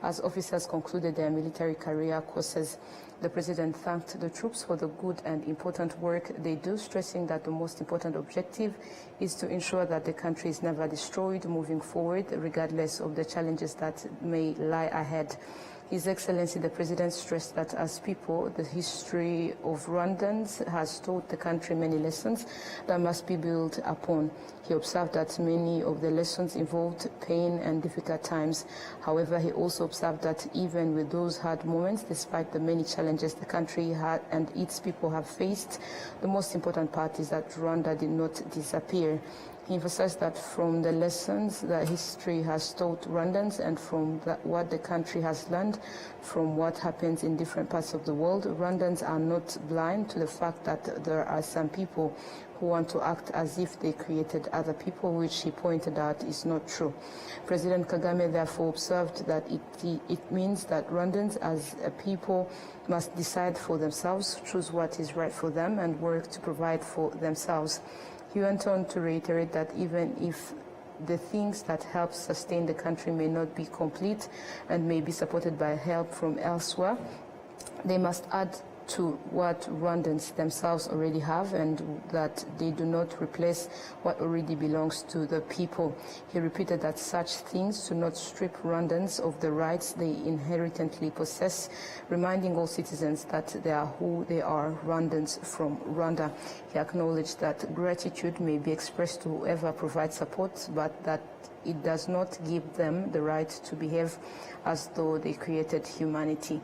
as officers concluded their military career courses. The president thanked the troops for the good and important work they do, stressing that the most important objective is to ensure that the country is never destroyed moving forward, regardless of the challenges that may lie ahead. His Excellency the President stressed that as people, the history of Rwandans has taught the country many lessons that must be built upon. He observed that many of the lessons involved pain and difficult times. However, he also observed that even with those hard moments, despite the many challenges the country had and its people have faced, the most important part is that Rwanda did not disappear. He emphasized that from the lessons that history has taught Rwandans and from what the country has learned from what happens in different parts of the world, Rwandans are not blind to the fact that there are some people who want to act as if they created other people, which he pointed out is not true. President Kagame therefore observed that it means that Rwandans as a people must decide for themselves, choose what is right for them, and work to provide for themselves. He went on to reiterate that even if the things that help sustain the country may not be complete and may be supported by help from elsewhere, they must add to what Rwandans themselves already have, and that they do not replace what already belongs to the people. He repeated that such things do not strip Rwandans of the rights they inherently possess, reminding all citizens that they are who they are, Rwandans from Rwanda. He acknowledged that gratitude may be expressed to whoever provides support, but that it does not give them the right to behave as though they created humanity.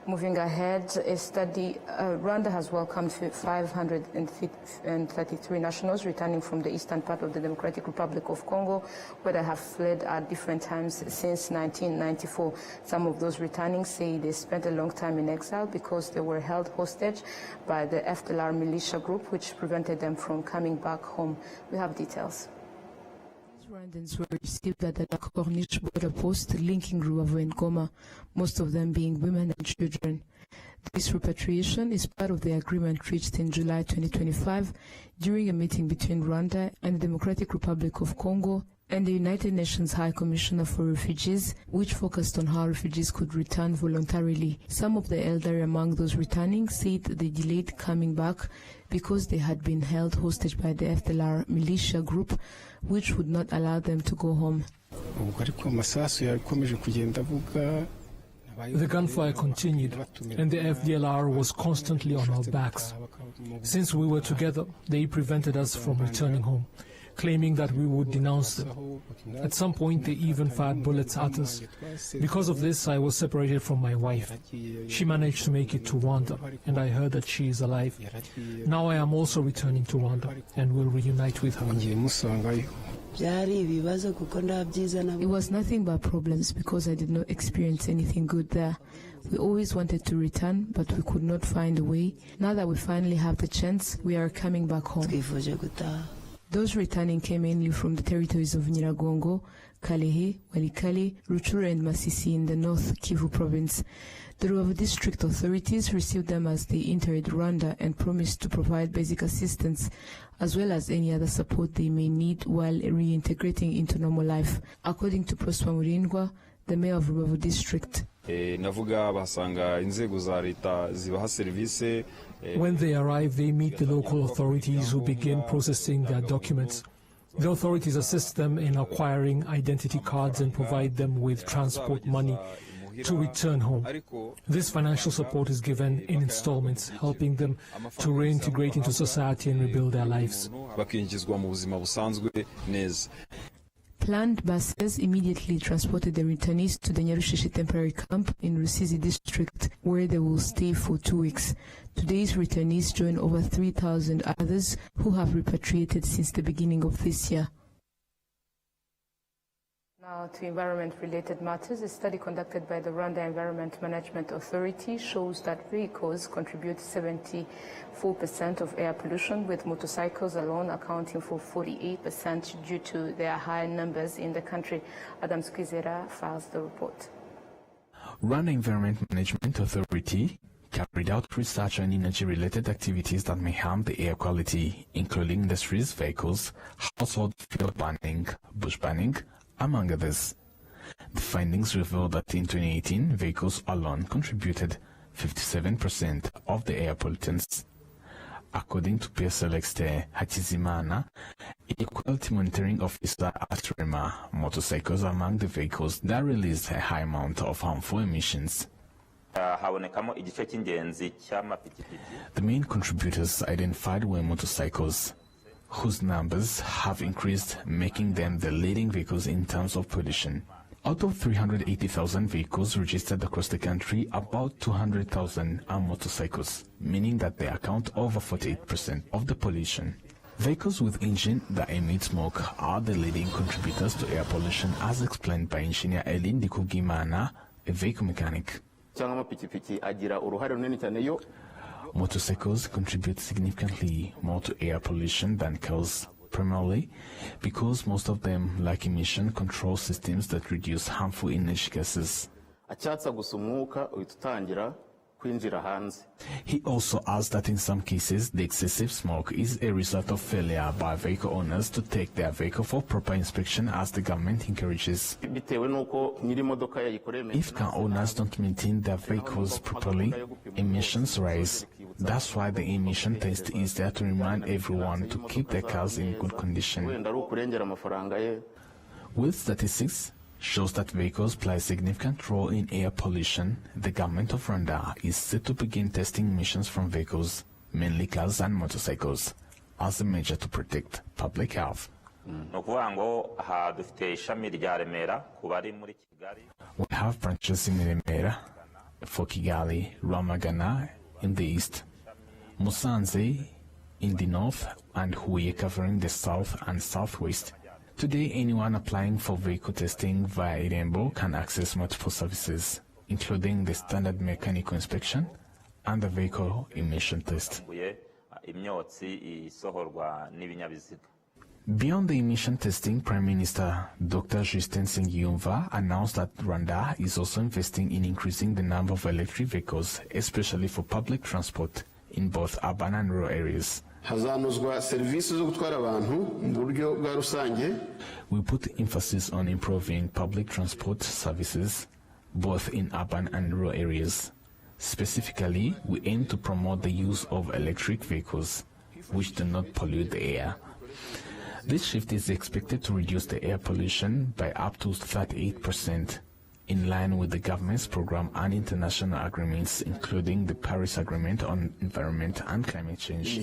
Moving ahead, a study, Rwanda has welcomed 533 nationals returning from the eastern part of the Democratic Republic of Congo, where they have fled at different times since 1994. Some of those returning say they spent a long time in exile because they were held hostage by the FDLR militia group, which prevented them from coming back home. We have details. Rwandans were received at the Corniche border post linking Rubavu and Goma, most of them being women and children. This repatriation is part of the agreement reached in July 2025 during a meeting between Rwanda and the Democratic Republic of Congo and the United Nations High Commissioner for Refugees, which focused on how refugees could return voluntarily. Some of the elderly among those returning said they delayed coming back because they had been held hostage by the FDLR militia group, which would not allow them to go home. The gunfire continued, and the FDLR was constantly on our backs. Since we were together, they prevented us from returning home, claiming that we would denounce them. At some point, they even fired bullets at us. Because of this, I was separated from my wife. She managed to make it to Rwanda, and I heard that she is alive. Now I am also returning to Rwanda, and will reunite with her. It was nothing but problems because I did not experience anything good there. We always wanted to return, but we could not find a way. Now that we finally have the chance, we are coming back home. Those returning came mainly from the territories of Nyiragongo, Kalehe, Walikale, Rutshuru and Masisi in the North Kivu province. The Rubavu district authorities received them as they entered Rwanda and promised to provide basic assistance as well as any other support they may need while reintegrating into normal life, according to Prosper Murindwa, the mayor of Rubavu district. When they arrive, they meet the local authorities who begin processing their documents. The authorities assist them in acquiring identity cards and provide them with transport money to return home. This financial support is given in installments, helping them to reintegrate into society and rebuild their lives. Planned buses immediately transported the returnees to the Nyarushishi temporary camp in Rusizi district, where they will stay for 2 weeks. Today's returnees join over 3,000 others who have repatriated since the beginning of this year. Now to environment-related matters, a study conducted by the Rwanda Environment Management Authority shows that vehicles contribute 74% of air pollution, with motorcycles alone accounting for 48% due to their high numbers in the country. Adam Squizera files the report. Rwanda Environment Management Authority carried out research on energy-related activities that may harm the air quality, including industries, vehicles, household fuel burning, bush burning, among others. The findings reveal that in 2018, vehicles alone contributed 57% of the air pollutants. According to PSLXT Hakizimana, a quality monitoring officer at REMA, motorcycles are among the vehicles that release a high amount of harmful emissions. The main contributors identified were motorcycles, whose numbers have increased, making them the leading vehicles in terms of pollution. Out of 380,000 vehicles registered across the country, about 200,000 are motorcycles, meaning that they account over 48% of the pollution. Vehicles with engine that emit smoke are the leading contributors to air pollution, as explained by engineer Elin Dikugimana, a vehicle mechanic. Motorcycles contribute significantly more to air pollution than cars, primarily because most of them lack emission control systems that reduce harmful energy gases. He also adds that in some cases, the excessive smoke is a result of failure by vehicle owners to take their vehicle for proper inspection, as the government encourages. If car owners don't maintain their vehicles properly, emissions rise. That's why the emission test is there to remind everyone to keep their cars in good condition. With statistics shows that vehicles play a significant role in air pollution, the government of Rwanda is set to begin testing emissions from vehicles, mainly cars and motorcycles, as a measure to protect public health. We have branches in Remera, for Kigali, Rwamagana in the east, Musanze in the north, and Huye covering the south and southwest. Today, anyone applying for vehicle testing via Irembo can access multiple services, including the standard mechanical inspection and the vehicle emission test. Beyond the emission testing, Prime Minister Dr. Justin Nsengiyumva announced that Rwanda is also investing in increasing the number of electric vehicles, especially for public transport in both urban and rural areas. We put emphasis on improving public transport services, both in urban and rural areas. Specifically, we aim to promote the use of electric vehicles, which do not pollute the air. This shift is expected to reduce the air pollution by up to 38%, in line with the government's program and international agreements, including the Paris Agreement on Environment and Climate Change.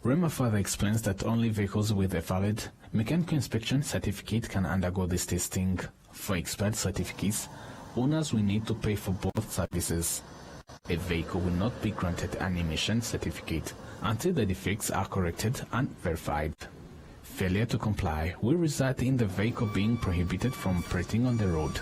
Rema further explains that only vehicles with a valid mechanical inspection certificate can undergo this testing. For expired certificates, owners will need to pay for both services. A vehicle will not be granted an emission certificate until the defects are corrected and verified. Failure to comply will result in the vehicle being prohibited from operating on the road.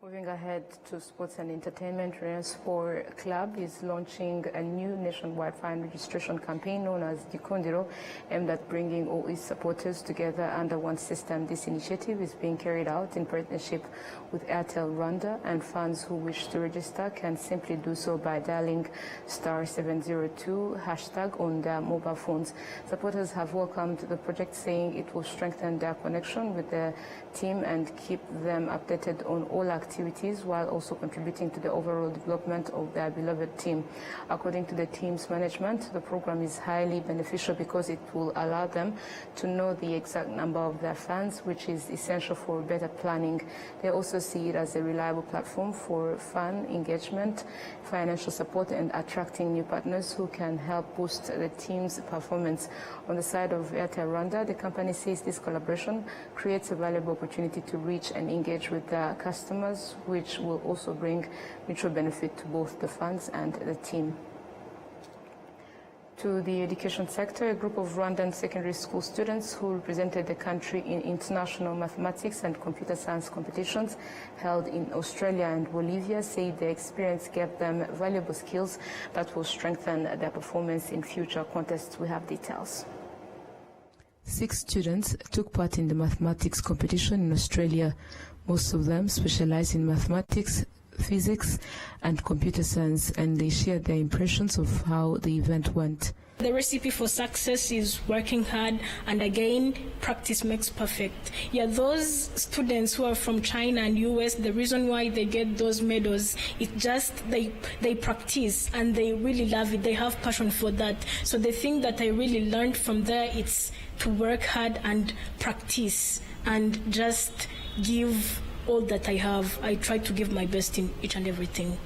Moving ahead to sports and entertainment, Rayon Sport Club is launching a new nationwide fan registration campaign known as Gikundiro, aimed at bringing all its supporters together under one system. This initiative is being carried out in partnership with Airtel Rwanda, and fans who wish to register can simply do so by dialing *702# on their mobile phones. Supporters have welcomed the project, saying it will strengthen their connection with the team and keep them updated on all activities, while also contributing to the overall development of their beloved team. According to the team's management, the program is highly beneficial because it will allow them to know the exact number of their fans, which is essential for better planning. They also see it as a reliable platform for fan engagement, financial support, and attracting new partners who can help boost the team's performance. On the side of Airtel Rwanda, the company says this collaboration creates a valuable opportunity to reach and engage with their customers, which will also bring mutual benefit to both the fans and the team. To the education sector, a group of Rwandan secondary school students who represented the country in international mathematics and computer science competitions held in Australia and Bolivia say the experience gave them valuable skills that will strengthen their performance in future contests. We have details. 6 students took part in the mathematics competition in Australia. Most of them specialize in mathematics, physics and computer science, and they shared their impressions of how the event went. The recipe for success is working hard, and again, practice makes perfect. Yeah, those students who are from China and US, the reason why they get those medals, it's just they practice and they really love it. They have passion for that. So the thing that I really learned from there, it's to work hard and practice and just give all that I have. I try to give my best in each and everything.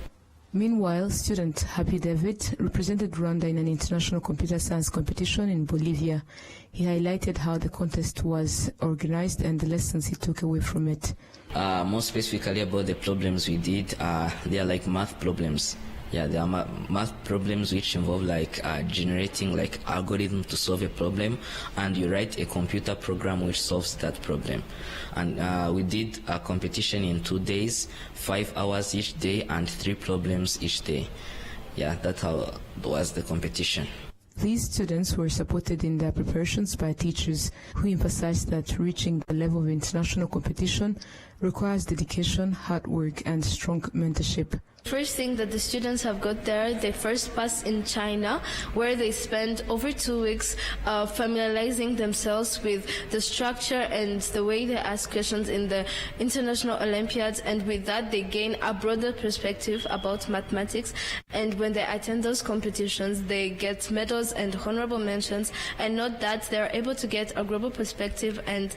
Meanwhile, student Happy David represented Rwanda in an international computer science competition in Bolivia. He highlighted how the contest was organized and the lessons he took away from it. More specifically about the problems we did, they are like math problems. Yeah, there are math problems which involve like generating like algorithm to solve a problem, and you write a computer program which solves that problem. And we did a competition in 2 days, 5 hours each day, and 3 problems each day. Yeah, that's how was the competition. These students were supported in their preparations by teachers who emphasized that reaching the level of international competition requires dedication, hard work, and strong mentorship. First thing that the students have got there, they first pass in China, where they spend over 2 weeks familiarizing themselves with the structure and the way they ask questions in the international Olympiads, and with that they gain a broader perspective about mathematics, and when they attend those competitions they get medals and honorable mentions, and not that they're able to get a global perspective and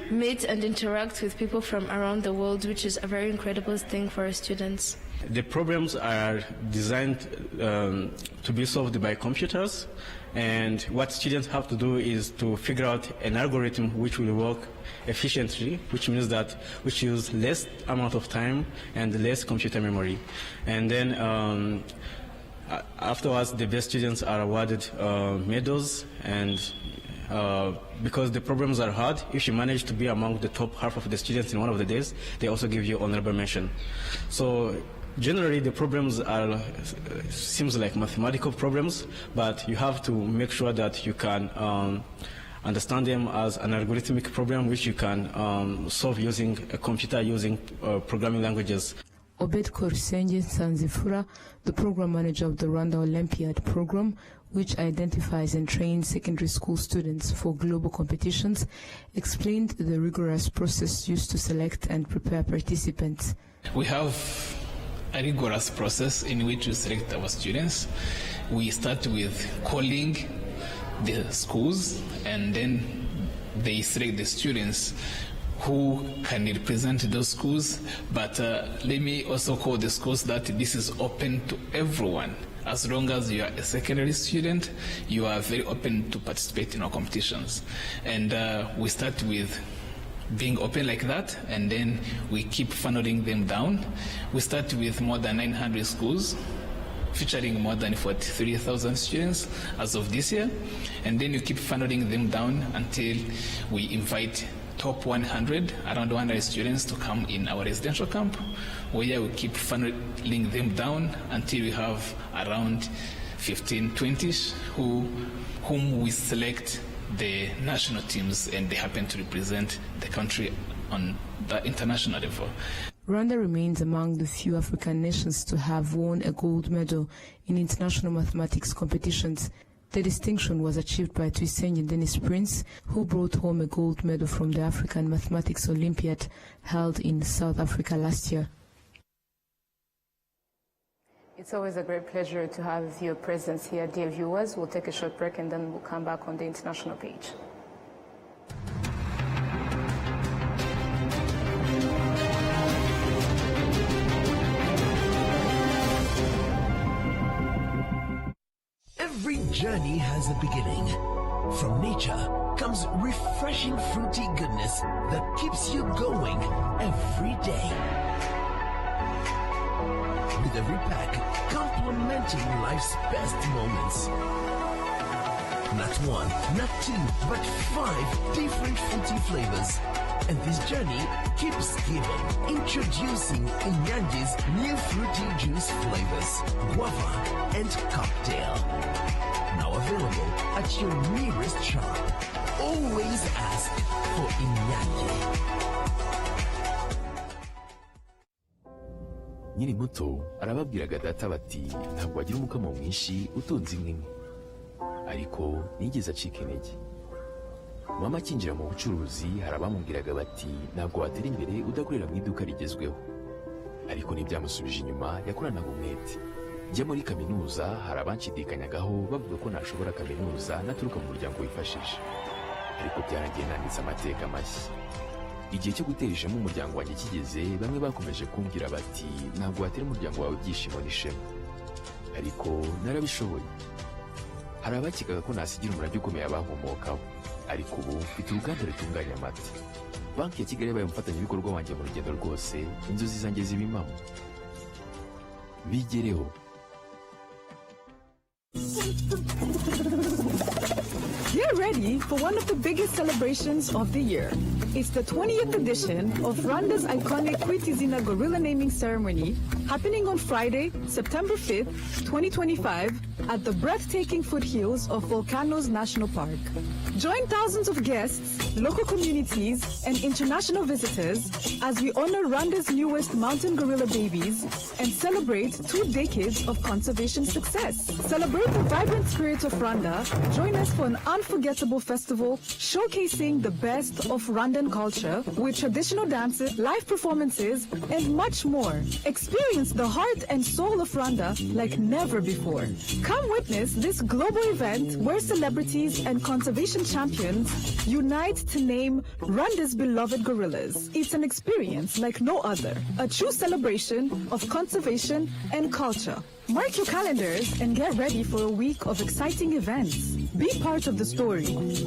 meet and interact with people from around the world, which is a very incredible thing for our students. The problems are designed to be solved by computers, and what students have to do is to figure out an algorithm which will work efficiently, which means that which use less amount of time and less computer memory. And then afterwards the best students are awarded medals, and because the problems are hard, if you manage to be among the top half of the students in one of the days, they also give you honorable mention. So generally the problems are seems like mathematical problems, but you have to make sure that you can understand them as an algorithmic problem which you can solve using a computer, using programming languages. Obed Korsenge Sanzifura, the program manager of the Rwanda Olympiad program, which identifies and trains secondary school students for global competitions, explained the rigorous process used to select and prepare participants. We have a rigorous process in which we select our students. We start with calling the schools, and then they select the students who can represent those schools. But let me also call the schools that this is open to everyone. As long as you are a secondary student, you are very open to participate in our competitions. And we start with being open like that, and then we keep funneling them down. We start with more than 900 schools, featuring more than 43,000 students as of this year. And then you keep funneling them down until we invite top 100, around 100 students to come in our residential camp, where we keep funneling them down until we have around 15, 20 whom we select the national teams, and they happen to represent the country on the international level. Rwanda remains among the few African nations to have won a gold medal in international mathematics competitions. The distinction was achieved by Tuyisenge Dennis Prince, who brought home a gold medal from the African Mathematics Olympiad held in South Africa last year. It's always a great pleasure to have your presence here, dear viewers. We'll take a short break and then we'll come back on the international page. Every journey has a beginning. From nature comes refreshing fruity goodness that keeps you going every day. With every pack complementing life's best moments. Not one, not two, but 5 different fruity flavors. And this journey keeps giving. Introducing Inyanji's new fruity juice flavors, guava and cocktail. Now available at your nearest shop. Always ask for Inyanji. Nyiri muto arababwiraga data bati ntabwo wagira umukamo mwinshi utunze imwe. ariko nigeze acika intege. Mama akinjira mu bucuruzi hari abamubwiraga bati ntabwo watera imbere udakorera mu iduka rigezweho, ariko ntibyamusubije inyuma, yakoranaga umwete. Njya muri kaminuza hari abanshidikanyagaho bavuga ko nashobora kaminuza naturuka mu muryango wifashije, ariko byaragiye nanditse amateka mashya. Igihe cyo gutera ishema umuryango wanjye kigeze, bamwe bakomeje kumbwira bati ntabwo watera umuryango wawe ibyishimo n'ishema, ariko narabishoboye. Hari abakekaga ko nasigira umurage ukomeye abankomokaho, ariko ubu mfite uruganda rutunganya amata. Banki ya Kigali yabaye umufatanyabikorwa wanjye mu rugendo rwose, inzozi zanjye ziba impamo. Bigereho. Get ready for one of the biggest celebrations of the year. It's the 20th edition of Rwanda's iconic Kwitizina Gorilla Naming Ceremony, happening on Friday, September 5th, 2025, at the breathtaking foothills of Volcanoes National Park. Join thousands of guests, local communities, and international visitors as we honor Rwanda's newest mountain gorilla babies and celebrate 2 decades of conservation success. Celebrate the vibrant spirit of Rwanda. Join us for an unforgettable festival showcasing the best of Rwandan culture with traditional dances, live performances, and much more. Experience the heart and soul of Rwanda like never before. Come witness this global event where celebrities and conservation champions unite to name Rwanda's beloved gorillas. It's an experience like no other, a true celebration of conservation and culture. Mark your calendars and get ready for a week of exciting events. Be part of the story.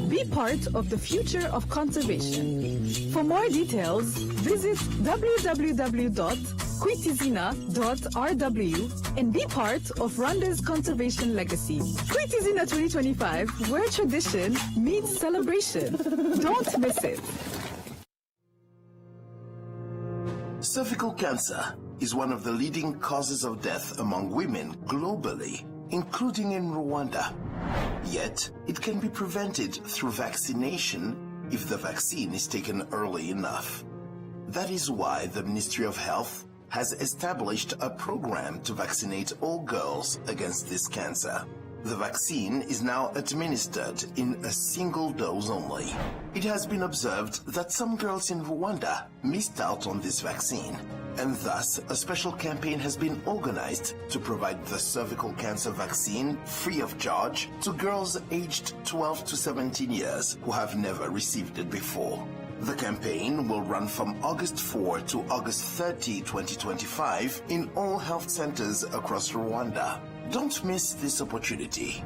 Be part of the future of conservation. For more details, visit www.kwitizina.rw and be part of Rwanda's conservation legacy. Kwitizina 2025, where tradition meets celebration. Don't miss it. Cervical cancer is one of the leading causes of death among women globally, including in Rwanda. Yet, it can be prevented through vaccination if the vaccine is taken early enough. That is why the Ministry of Health has established a program to vaccinate all girls against this cancer. The vaccine is now administered in a single dose only. It has been observed that some girls in Rwanda missed out on this vaccine, and thus a special campaign has been organized to provide the cervical cancer vaccine free of charge to girls aged 12 to 17 years who have never received it before. The campaign will run from August 4 to August 30, 2025 in all health centers across Rwanda. Don't miss this opportunity.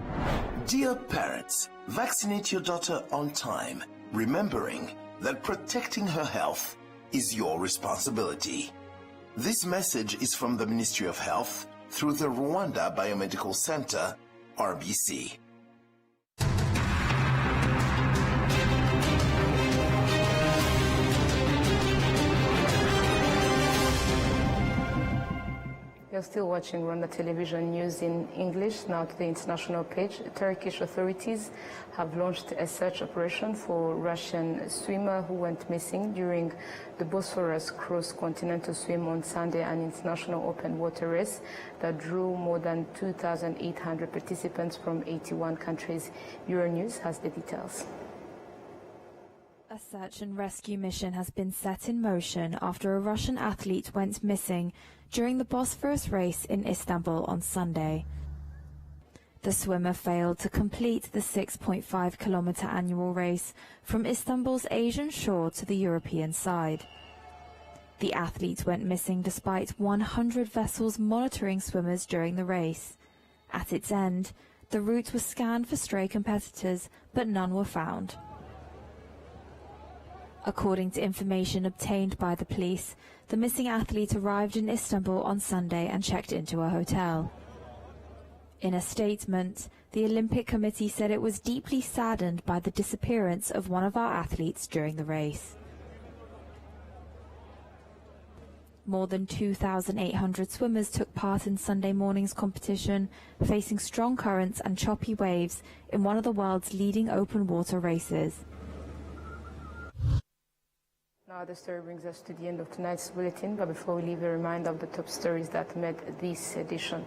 Dear parents, vaccinate your daughter on time, remembering that protecting her health is your responsibility. This message is from the Ministry of Health through the Rwanda Biomedical Center, RBC. You're still watching Rwanda Television News in English. Now to the international page. Turkish authorities have launched a search operation for Russian swimmer who went missing during the Bosphorus cross-continental swim on Sunday, an international open water race that drew more than 2,800 participants from 81 countries. Euronews has the details. A search and rescue mission has been set in motion after a Russian athlete went missing during the Bosphorus race in Istanbul on Sunday. The swimmer failed to complete the 6.5-kilometer annual race from Istanbul's Asian shore to the European side. The athlete went missing despite 100 vessels monitoring swimmers during the race. At its end, the route was scanned for stray competitors, but none were found. According to information obtained by the police, the missing athlete arrived in Istanbul on Sunday and checked into a hotel. In a statement, the Olympic Committee said it was deeply saddened by the disappearance of one of our athletes during the race. More than 2,800 swimmers took part in Sunday morning's competition, facing strong currents and choppy waves in one of the world's leading open water races. Now the story brings us to the end of tonight's bulletin, but before we leave, a reminder of the top stories that made this edition.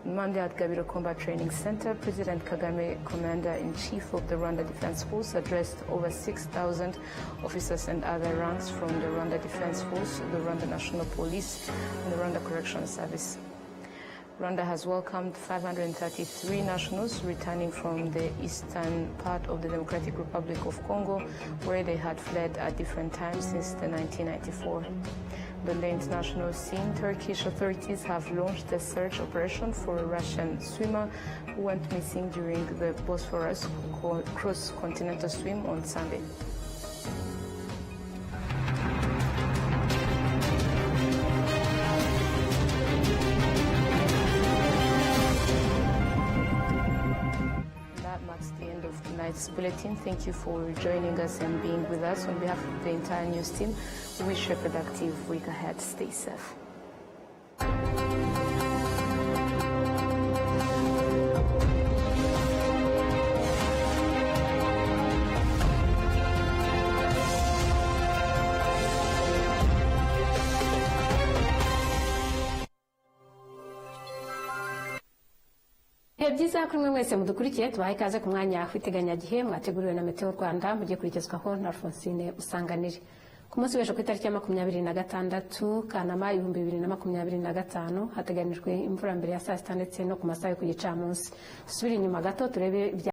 On Monday at Gabiro Combat Training Center, President Kagame, Commander-in-Chief of the Rwanda Defense Force, addressed over 6,000 officers and other ranks from the Rwanda Defense Force, the Rwanda National Police, and the Rwanda Correctional Service. Rwanda has welcomed 533 nationals returning from the eastern part of the Democratic Republic of Congo, where they had fled at different times since the 1994. On the international scene, Turkish authorities have launched a search operation for a Russian swimmer who went missing during the Bosphorus cross-continental swim on Sunday. Tonight's bulletin. Thank you for joining us and being with us. On behalf of the entire news team, we wish you a productive week ahead. Stay safe. byiza kuri mwe mwese mudukurikiye tubaye ikaze ku mwanya w'iteganyagihe mwateguriwe na Meteo Rwanda mugiye kurigezwaho na Alphonsine Usanganire ku munsi w'ejo ku itariki ya 26 Kanama 2025 hateganijwe imvura mbere ya saa sita ndetse no ku masaha yo ku gicamunsi. Subira inyuma gato turebe